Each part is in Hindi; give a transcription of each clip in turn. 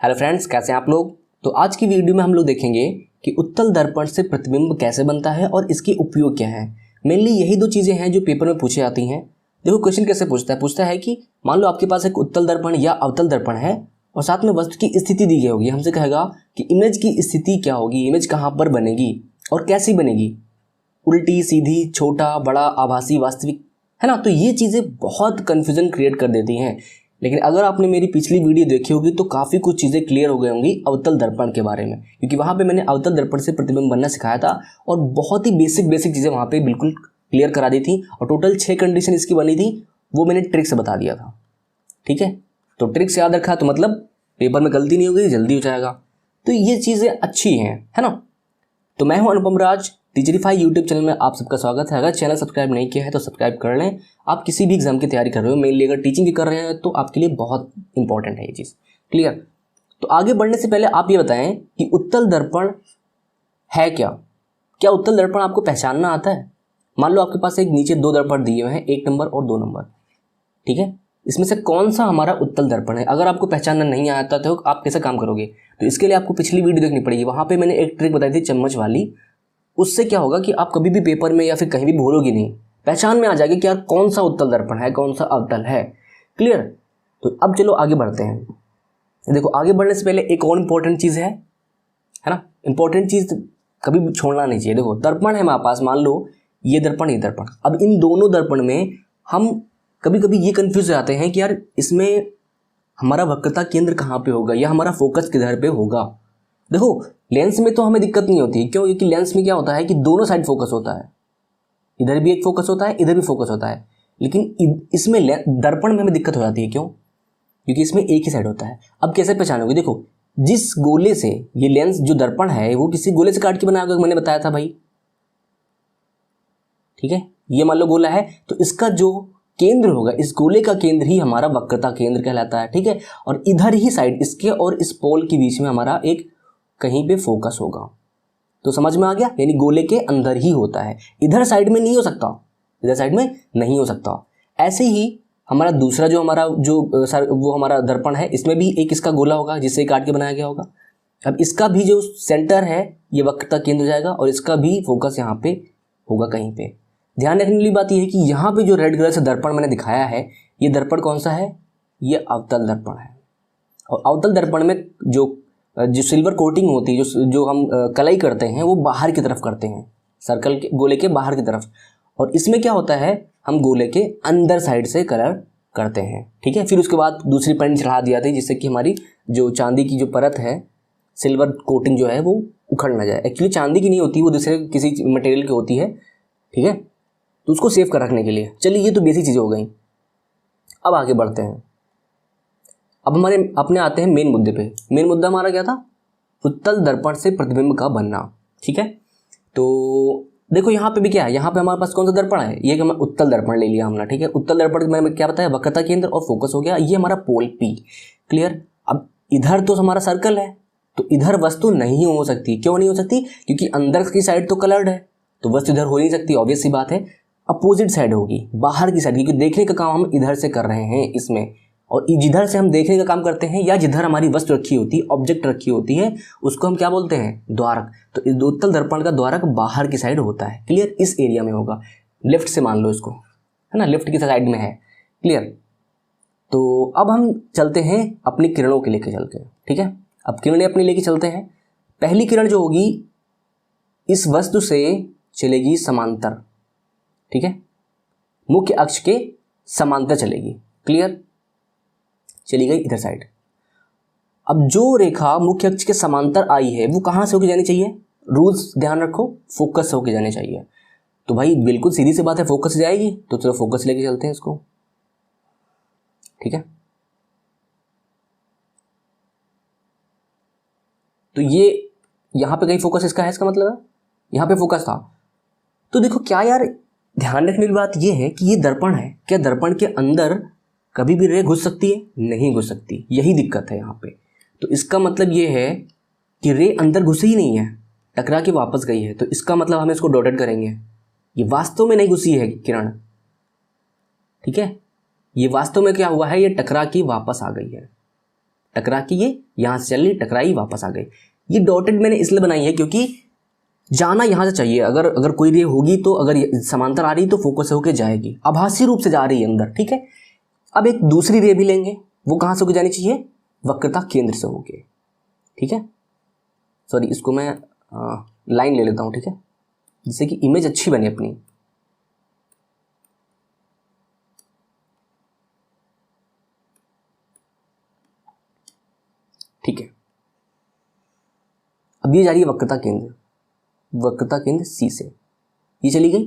हेलो फ्रेंड्स, कैसे हैं आप लोग। तो आज की वीडियो में हम लोग देखेंगे कि उत्तल दर्पण से प्रतिबिंब कैसे बनता है और इसके उपयोग क्या है। मेनली यही दो चीज़ें हैं जो पेपर में पूछी जाती हैं। देखो क्वेश्चन कैसे पूछता है कि मान लो आपके पास एक उत्तल दर्पण या अवतल दर्पण है और साथ में वस्तु की स्थिति दी गई होगी। हमसे कहेगा कि इमेज की स्थिति क्या होगी, इमेज कहाँ पर बनेगी और कैसी बनेगी, उल्टी, सीधी, छोटा, बड़ा, आभासी, वास्तविक, है ना। तो ये चीज़ें बहुत कन्फ्यूजन क्रिएट कर देती हैं। लेकिन अगर आपने मेरी पिछली वीडियो देखी होगी तो काफ़ी कुछ चीज़ें क्लियर हो गई होंगी अवतल दर्पण के बारे में, क्योंकि वहाँ पे मैंने अवतल दर्पण से प्रतिबिंब बनना सिखाया था और बहुत ही बेसिक चीज़ें वहाँ पे बिल्कुल क्लियर करा दी थी। और टोटल 6 कंडीशन इसकी बनी थी, वो मैंने ट्रिक से बता दिया था। ठीक है, तो ट्रिक्स याद रखा तो मतलब पेपर में गलती नहीं होगी, जल्दी हो जाएगा। तो ये चीज़ें अच्छी हैं, है ना। तो मैं हूं अनुपम राज, टीचरीफाई यूट्यूब चैनल में आप सबका स्वागत है। अगर चैनल सब्सक्राइब नहीं किया है तो सब्सक्राइब कर लें। आप किसी भी एग्जाम की तैयारी कर रहे हो, मेनली अगर टीचिंग की कर रहे हैं तो आपके लिए बहुत इंपॉर्टेंट है ये चीज़। क्लियर। तो आगे बढ़ने से पहले आप ये बताएं कि उत्तल दर्पण है क्या उत्तल दर्पण आपको पहचानना आता है। मान लो आपके पास एक नीचे 2 दर्पण दिए हुए हैं, 1 नंबर और 2 नंबर। ठीक है, इसमें से कौन सा हमारा उत्तल दर्पण है। अगर आपको पहचानना नहीं आता तो आप कैसे काम करोगे, तो इसके लिए आपको पिछली वीडियो देखनी पड़ेगी। वहाँ पे मैंने एक ट्रिक बताई थी चम्मच वाली। उससे क्या होगा कि आप कभी भी पेपर में या फिर कहीं भी भूलोगे नहीं, पहचान में आ जाएगी कि यार कौन सा उत्तल दर्पण है, कौन सा अवतल है। क्लियर। तो अब चलो आगे बढ़ते हैं। देखो आगे बढ़ने से पहले एक और इंपॉर्टेंट चीज़ है ना। इंपॉर्टेंट चीज़ कभी भी छोड़ना नहीं चाहिए। देखो दर्पण है हमारे पास, मान लो ये दर्पण, ये दर्पण। अब इन दोनों दर्पण में हम कभी कभी ये कंफ्यूज हो जाते हैं कि यार इसमें हमारा वक्रता केंद्र कहाँ पे होगा या हमारा फोकस किधर पे होगा। देखो लेंस में तो हमें दिक्कत नहीं होती, क्यों? क्योंकि लेंस में क्या होता है कि दोनों साइड फोकस होता है, इधर भी एक फोकस होता है, इधर भी फोकस होता है। लेकिन इसमें दर्पण में हमें दिक्कत हो जाती है, क्यों? क्योंकि इसमें एक ही साइड होता है। अब कैसे पहचानोगे, देखो जिस गोले से ये लेंस जो दर्पण है वो किसी गोले से काट के बनाया होगा, मैंने बताया था भाई। ठीक है, ये मान लो गोला है तो इसका जो केंद्र होगा, इस गोले का केंद्र ही हमारा वक्रता केंद्र कहलाता है। ठीक है, और इधर ही साइड इसके और इस पोल के बीच में हमारा एक कहीं पे फोकस होगा। तो समझ में आ गया, यानी गोले के अंदर ही होता है, इधर साइड में नहीं हो सकता, इधर साइड में नहीं हो सकता। ऐसे ही हमारा दूसरा जो हमारा वो हमारा दर्पण है, इसमें भी एक इसका गोला होगा जिससे काट के बनाया गया होगा। अब इसका भी जो सेंटर है ये वक्रता केंद्र जाएगा और इसका भी फोकस यहाँ पे होगा कहीं पे। ध्यान रखने वाली बात यह है कि यहाँ पे जो रेड कलर से दर्पण मैंने दिखाया है, ये दर्पण कौन सा है, ये अवतल दर्पण है। और अवतल दर्पण में जो सिल्वर कोटिंग होती है, जो हम कलाई करते हैं, वो बाहर की तरफ करते हैं, सर्कल के गोले के बाहर की तरफ। और इसमें क्या होता है, हम गोले के अंदर साइड से कलर करते हैं। ठीक है, फिर उसके बाद दूसरी पेंट चढ़ा दिया था जिससे कि हमारी जो चांदी की जो परत है, सिल्वर कोटिंग जो है वो उखड़ ना जाए। एक्चुअली चांदी की नहीं होती, वो दूसरे किसी मटेरियल की होती है। ठीक है, तो उसको सेव कर रखने के लिए। चलिए ये तो बेसिक चीज़ें हो गई। अब आगे बढ़ते हैं। अब हमारे अपने आते हैं मेन मुद्दे पे। मेन मुद्दा हमारा क्या था, उत्तल दर्पण से प्रतिबिंब का बनना। ठीक है, तो देखो यहाँ पे भी क्या है, यहाँ पे हमारे पास कौन सा दर्पण है, ये हमारा उत्तल दर्पण ले लिया हमने। ठीक है, उत्तल दर्पण में मैंने क्या बताया, वक्रता केंद्र और फोकस हो गया, ये हमारा पोल P। क्लियर। अब इधर तो हमारा सर्कल है, तो इधर वस्तु नहीं हो सकती। क्यों नहीं हो सकती, क्योंकि अंदर की साइड तो कलर्ड है, तो वस्तु इधर हो नहीं सकती, ऑब्वियस सी बात है। अपोजिट साइड होगी, बाहर की साइड, क्योंकि देखने का काम हम इधर से कर रहे हैं इसमें। और जिधर से हम देखने का काम करते हैं या जिधर हमारी वस्तु रखी होती है, ऑब्जेक्ट रखी होती है, उसको हम क्या बोलते हैं, द्वारक। तो इस उत्तल दर्पण का द्वारक बाहर की साइड होता है। क्लियर, इस एरिया में होगा, लेफ्ट से मान लो इसको, है ना, लेफ्ट की साइड में है। क्लियर। तो अब हम चलते हैं अपनी किरणों के लेके चलते हैं। ठीक है, अब किरणें अपनी लेके चलते हैं। पहली किरण जो होगी इस वस्तु से चलेगी समांतर। ठीक है, मुख्य अक्ष के समांतर चलेगी। क्लियर, चली गई इधर साइड। अब जो रेखा मुख्य अक्ष के समांतर आई है वो कहाँ से होके जानी चाहिए, रूल्स ध्यान रखो, फोकस से होके जानी चाहिए। तो भाई बिल्कुल सीधी सी बात है, फोकस से जाएगी, तो चलो फोकस लेके चलते हैं इसको। ठीक है, तो ये यहाँ पे कहीं फोकस इसका है, इसका मतलब है यहाँ पे फोकस था। तो देखो क्या यार, ध्यान रखने की बात यह है कि ये दर्पण है, क्या दर्पण के अंदर कभी भी रे घुस सकती है, नहीं घुस सकती, यही दिक्कत है यहाँ पे। तो इसका मतलब ये है कि रे अंदर घुसी ही नहीं है, टकरा के वापस गई है। तो इसका मतलब हम इसको डॉटेड करेंगे, ये वास्तव में नहीं घुसी है किरण। ठीक है, ये वास्तव में क्या हुआ है, ये टकरा के वापस आ गई है। टकरा के ये यहाँ से चली, टकराई, वापस आ गई। ये डॉटेड मैंने इसलिए बनाई है क्योंकि जाना यहाँ से चाहिए। अगर कोई रे होगी तो अगर समांतर आ रही तो फोकस से होकर जाएगी, आभासी रूप से जा रही है अंदर, ठीक है। अब एक दूसरी रे भी लेंगे, वो कहाँ से होकर जानी चाहिए, वक्रता केंद्र से होके, ठीक है। सॉरी, इसको मैं लाइन ले लेता हूँ, ठीक है, जिससे कि इमेज अच्छी बने अपनी। ठीक है, अब ये जा रही है वक्रता केंद्र, वक्रता केंद्र सी से ये चली गई,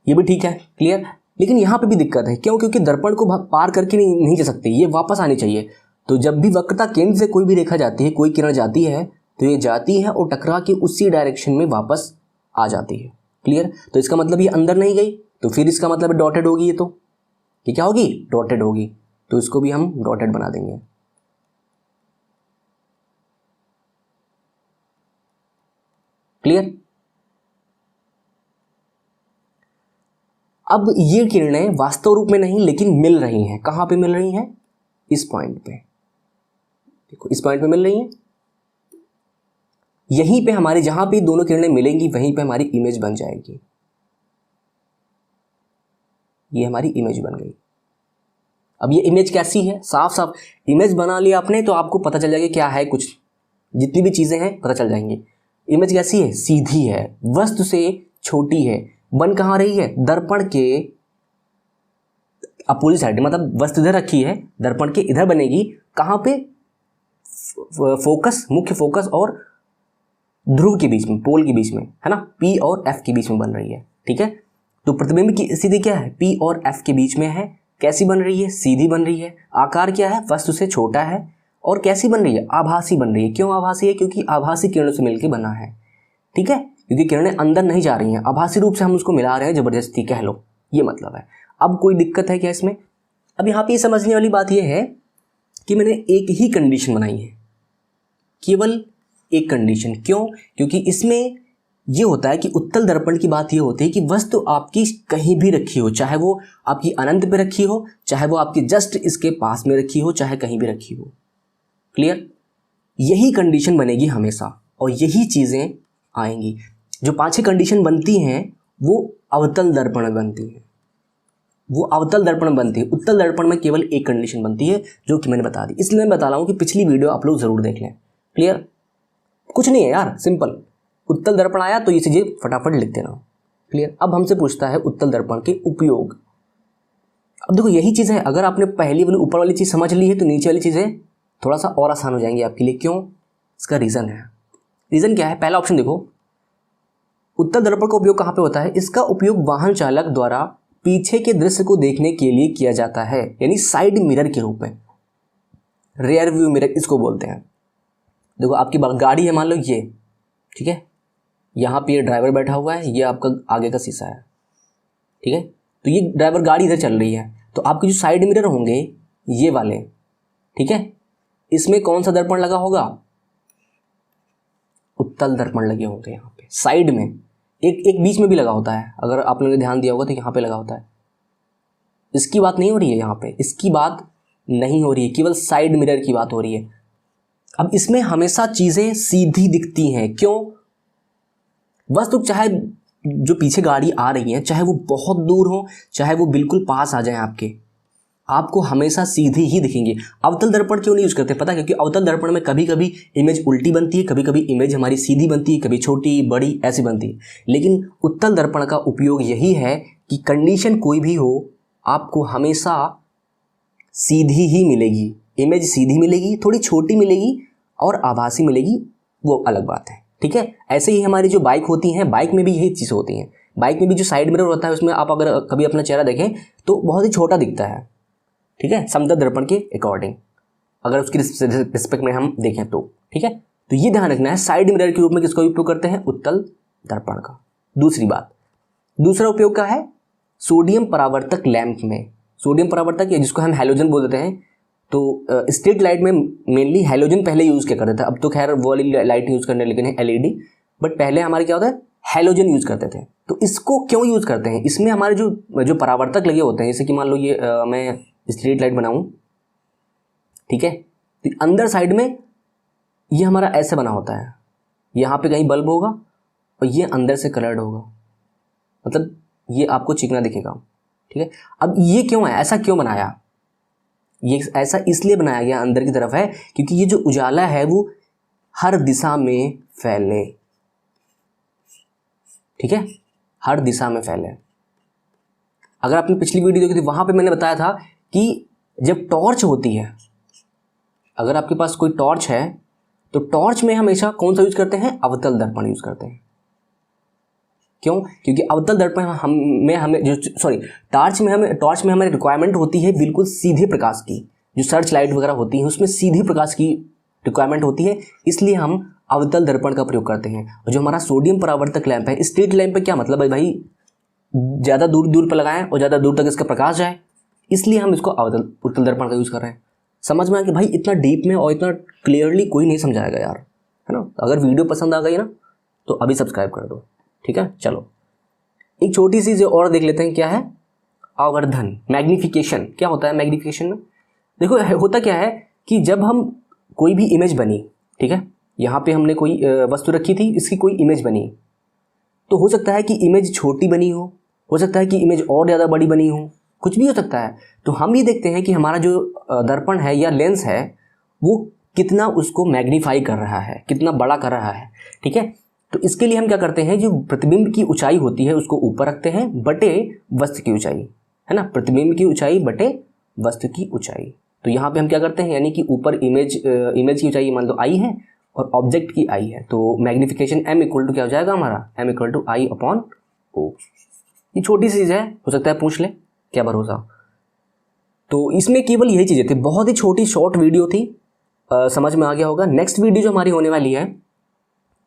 ये भी ठीक है, क्लियर। लेकिन यहाँ पे भी दिक्कत है, क्यों? क्योंकि दर्पण को पार करके नहीं जा सकती, ये वापस आनी चाहिए। तो जब भी वक्रता केंद्र से कोई भी रेखा जाती है, कोई किरण जाती है, तो ये जाती है और टकरा के उसी डायरेक्शन में वापस आ जाती है, क्लियर। तो इसका मतलब ये अंदर नहीं गई, तो फिर इसका मतलब डॉटेड होगी, ये तो ये क्या होगी, डॉटेड होगी। तो इसको भी हम डॉटेड बना देंगे, क्लियर। अब ये किरणें वास्तव रूप में नहीं लेकिन मिल रही हैं, कहां पे मिल रही हैं, इस पॉइंट पे, देखो इस पॉइंट पे मिल रही हैं। यहीं पे हमारी, जहां पे दोनों किरणें मिलेंगी वहीं पे हमारी इमेज बन जाएगी। ये हमारी इमेज बन गई। अब ये इमेज कैसी है, साफ साफ इमेज बना लिया आपने तो आपको पता चल जाएगा क्या है, कुछ जितनी भी चीजें हैं पता चल जाएंगी। इमेज कैसी है, सीधी है, वस्तु से छोटी है, बन कहाँ रही है, दर्पण के अपोजिट साइड, मतलब वस्तु इधर रखी है, दर्पण के इधर बनेगी, कहाँ पे, फोकस, मुख्य फोकस और ध्रुव के बीच में, पोल के बीच में, है ना, P और F के बीच में बन रही है, ठीक है। तो प्रतिबिंब की स्थिति क्या है, P और F के बीच में है। कैसी बन रही है, सीधी बन रही है। आकार क्या है, वस्तु से छोटा है। और कैसी बन रही है, आभासी बन रही है। क्यों आभासी है, क्योंकि आभासी किरणों से मिलकर बना है, ठीक है, क्योंकि किरणें अंदर नहीं जा रही हैं, आभासी रूप से हम उसको मिला रहे हैं, जबरदस्ती कह लो, ये मतलब है। अब कोई दिक्कत है क्या इसमें? अब यहाँ पे समझने वाली बात यह है कि मैंने एक ही कंडीशन बनाई है, केवल एक कंडीशन। क्यों? क्योंकि इसमें ये होता है कि उत्तल दर्पण की बात ये होती है कि वस्तु आपकी कहीं भी रखी हो, चाहे वो आपकी अनंत पे रखी हो, चाहे वो आपकी जस्ट इसके पास में रखी हो, चाहे कहीं भी रखी हो, क्लियर। यही कंडीशन बनेगी हमेशा और यही चीजें आएंगी। जो 5-6 कंडीशन बनती हैं वो अवतल दर्पण में बनती है, वो अवतल दर्पण में बनती है। उत्तल दर्पण में केवल एक कंडीशन बनती है जो कि मैंने बता दी। इसलिए मैं बता रहा हूं कि पिछली वीडियो आप लोग जरूर देख लें, क्लियर। कुछ नहीं है यार, सिंपल। उत्तल दर्पण आया तो ये चीजें फटाफट लिख देना, क्लियर। अब हमसे पूछता है उत्तल दर्पण के उपयोग। अब देखो यही चीज है, अगर आपने पहली वाली ऊपर वाली चीज समझ ली है तो नीचे वाली चीजें थोड़ा सा और आसान हो जाएंगी आपके लिए। क्यों? इसका रीजन है। रीजन क्या है? पहला ऑप्शन देखो, उत्तल दर्पण का उपयोग कहां पे होता है? इसका उपयोग वाहन चालक द्वारा पीछे के दृश्य को देखने के लिए किया जाता है, यानी साइड मिरर के रूप में, रियर व्यू मिरर इसको बोलते हैं। देखो आपकी गाड़ी है, मान लो ये, ठीक है, यहाँ पे ये ड्राइवर बैठा हुआ है, ये आपका आगे का शीशा है, ठीक है। तो ये ड्राइवर गाड़ी इधर चल रही है, तो आपके जो साइड मिरर होंगे ये वाले, ठीक है, इसमें कौन सा दर्पण लगा होगा? उत्तल दर्पण लगे होंगे यहाँ पे साइड में। एक बीच में भी लगा होता है, अगर आप लोगों ने ध्यान दिया होगा तो यहाँ पे लगा होता है। इसकी बात नहीं हो रही है यहाँ पे, इसकी बात नहीं हो रही है, केवल साइड मिरर की बात हो रही है। अब इसमें हमेशा चीजें सीधी दिखती हैं। क्यों? वस्तु चाहे जो पीछे गाड़ी आ रही है, चाहे वो बहुत दूर हो, चाहे वो बिल्कुल पास आ जाए आपके, आपको हमेशा सीधी ही दिखेंगे। अवतल दर्पण क्यों नहीं यूज करते पता है? क्योंकि अवतल दर्पण में कभी कभी इमेज उल्टी बनती है, कभी कभी इमेज हमारी सीधी बनती है, कभी छोटी बड़ी ऐसी बनती है। लेकिन उत्तल दर्पण का उपयोग यही है कि कंडीशन कोई भी हो, आपको हमेशा सीधी ही मिलेगी, इमेज सीधी मिलेगी, थोड़ी छोटी मिलेगी और आभासी मिलेगी, वो अलग बात है, ठीक है। ऐसे ही हमारी जो बाइक होती हैं, बाइक में भी यही चीज़ होती हैं। बाइक में भी जो साइड मिरर होता है उसमें आप अगर कभी अपना चेहरा देखें तो बहुत ही छोटा दिखता है, ठीक है, समतल दर्पण के अकॉर्डिंग, अगर उसकी रिस्पेक्ट में हम देखें तो, ठीक है। तो ये ध्यान रखना है, साइड मिरर के रूप में किसका उपयोग करते हैं? उत्तल दर्पण का। दूसरी बात, दूसरा उपयोग का है सोडियम परावर्तक लैंप में। सोडियम परावर्तक जिसको हम हैलोजन बोल देते हैं, तो स्ट्रीट लाइट में मेनली हैलोजन पहले यूज किया करते थे। अब तो खैर वो वाली लाइट यूज करने लगे हैं एलईडी, बट पहले हमारे क्या होता है, हैलोजन यूज करते थे। तो इसको क्यों यूज करते हैं? इसमें हमारे जो परावर्तक लगे होते हैं, जैसे कि मान लो ये मैं स्ट्रीट लाइट बनाऊं, ठीक है। तो अंदर साइड में ये हमारा ऐसे बना होता है, यहाँ पे कहीं बल्ब होगा और ये अंदर से कलर्ड होगा, मतलब ये आपको चिकना दिखेगा, ठीक है। अब ये क्यों है, ऐसा क्यों बनाया, ये ऐसा इसलिए बनाया गया अंदर की तरफ है क्योंकि ये जो उजाला है वो हर दिशा में फैले, ठीक है, हर दिशा में फैले। अगर आपने पिछली वीडियो देखी थी वहां पे मैंने बताया था कि जब टॉर्च होती है, अगर आपके पास कोई टॉर्च है तो टॉर्च में हमेशा कौन सा यूज करते हैं, अवतल दर्पण यूज करते हैं। क्यों, क्योंकि अवतल दर्पण हमें जो टॉर्च में हमें रिक्वायरमेंट होती है बिल्कुल सीधे प्रकाश की, जो सर्च लाइट वगैरह होती है उसमें सीधे प्रकाश की रिक्वायरमेंट होती है, इसलिए हम अवतल दर्पण का प्रयोग करते हैं। और जो हमारा सोडियम परावर्तक लैंप है, स्ट्रीट लैंप पे क्या मतलब है भाई, ज़्यादा दूर दूर पर लगाएं और ज़्यादा दूर तक इसका प्रकाश जाए, इसलिए हम इसको उत्तल दर्पण का यूज़ कर रहे हैं। समझ में आया कि भाई इतना डीप में और इतना क्लियरली कोई नहीं समझाएगा यार, है ना। अगर वीडियो पसंद आ गई ना तो अभी सब्सक्राइब कर दो, ठीक है। चलो एक छोटी सी जो और देख लेते हैं, क्या है आवर्धन, मैग्निफिकेशन। क्या होता है मैग्निफिकेशन में, देखो होता क्या है कि जब हम कोई भी इमेज बनी, ठीक है, यहाँ पे हमने कोई वस्तु रखी थी, इसकी कोई इमेज बनी, तो हो सकता है कि इमेज छोटी बनी हो सकता है कि इमेज और ज़्यादा बड़ी बनी हो, कुछ भी हो सकता है। तो हम ये देखते हैं कि हमारा जो दर्पण है या लेंस है वो कितना उसको मैग्नीफाई कर रहा है, कितना बड़ा कर रहा है, ठीक है। तो इसके लिए हम क्या करते हैं, जो प्रतिबिंब की ऊंचाई होती है उसको ऊपर रखते हैं बटे वस्तु की ऊंचाई, है ना, प्रतिबिंब की ऊंचाई बटे वस्तु की ऊंचाई। तो यहाँ पे हम क्या करते हैं, यानी कि ऊपर इमेज की ऊंचाई मान लो आई है और ऑब्जेक्ट की आई है, तो मैग्निफिकेशन m इक्वल टू क्या हो जाएगा हमारा, m equal to I upon O. ये छोटी सी चीज़ है, हो सकता है पूछ ले, क्या भरोसा। तो इसमें केवल यही चीज़ें थी, बहुत ही छोटी शॉर्ट वीडियो थी, समझ में आ गया होगा। नेक्स्ट वीडियो जो हमारी होने वाली है,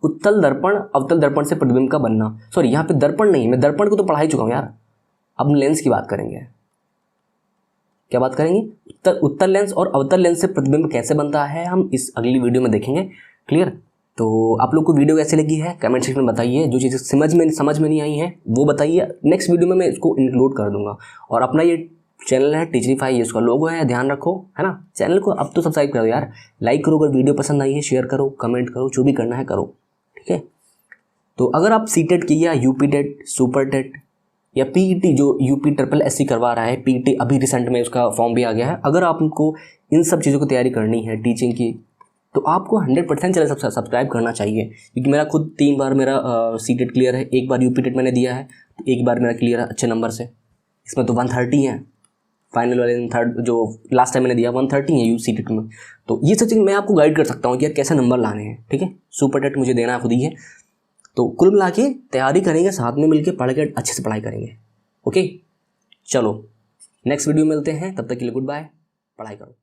उत्तल दर्पण अवतल दर्पण से प्रतिबिंब का बनना। सॉरी यहाँ पे दर्पण नहीं, मैं दर्पण को तो पढ़ा ही चुका हूँ यार, अब लेंस की बात करेंगे। क्या बात करेंगे, उत्तल लेंस और अवतल लेंस से प्रतिबिंब कैसे बनता है हम इस अगली वीडियो में देखेंगे। क्लियर। तो आप लोग को वीडियो कैसे लगी है कमेंट सेक्शन में बताइए, जो चीज़ें समझ में नहीं आई हैं वो बताइए, नेक्स्ट वीडियो में मैं इसको इंक्लूड कर दूंगा। और अपना ये चैनल है टीचरीफाई, ये उसका लोगो है, ध्यान रखो, है ना। चैनल को अब तो सब्सक्राइब करो यार, लाइक करो अगर वीडियो पसंद आई है, शेयर करो, कमेंट करो, जो भी करना है करो, ठीक है। तो अगर आप सीटेट की या यूपी टेट, सुपर टेट या पीईटी, जो यूपी ट्रिपल एससी करवा रहा है, पीईटी अभी रिसेंट में उसका फॉर्म भी आ गया है, अगर आपको इन सब चीज़ों की तैयारी करनी है टीचिंग की, तो आपको 100% चैनल सब्सक्राइब करना चाहिए। क्योंकि मेरा खुद 3 बार मेरा सीटेट क्लियर है, 1 बार यूपी टेट मैंने दिया है, तो 1 बार मेरा क्लियर है अच्छे नंबर से। इसमें तो 130 है, फाइनल वाले थर्ड जो लास्ट टाइम मैंने दिया 130 है सीटेट में। तो ये सब चीज़ मैं आपको गाइड कर सकता हूँ कि यार कैसे नंबर लाने हैं, ठीक है। सुपर टेट मुझे देना खुद ही है, तो कुल मिला के तैयारी करेंगे, साथ में मिलकर पढ़ के अच्छे से पढ़ाई करेंगे। ओके चलो नेक्स्ट वीडियो मिलते हैं, तब तक के लिए गुड बाय, पढ़ाई करो।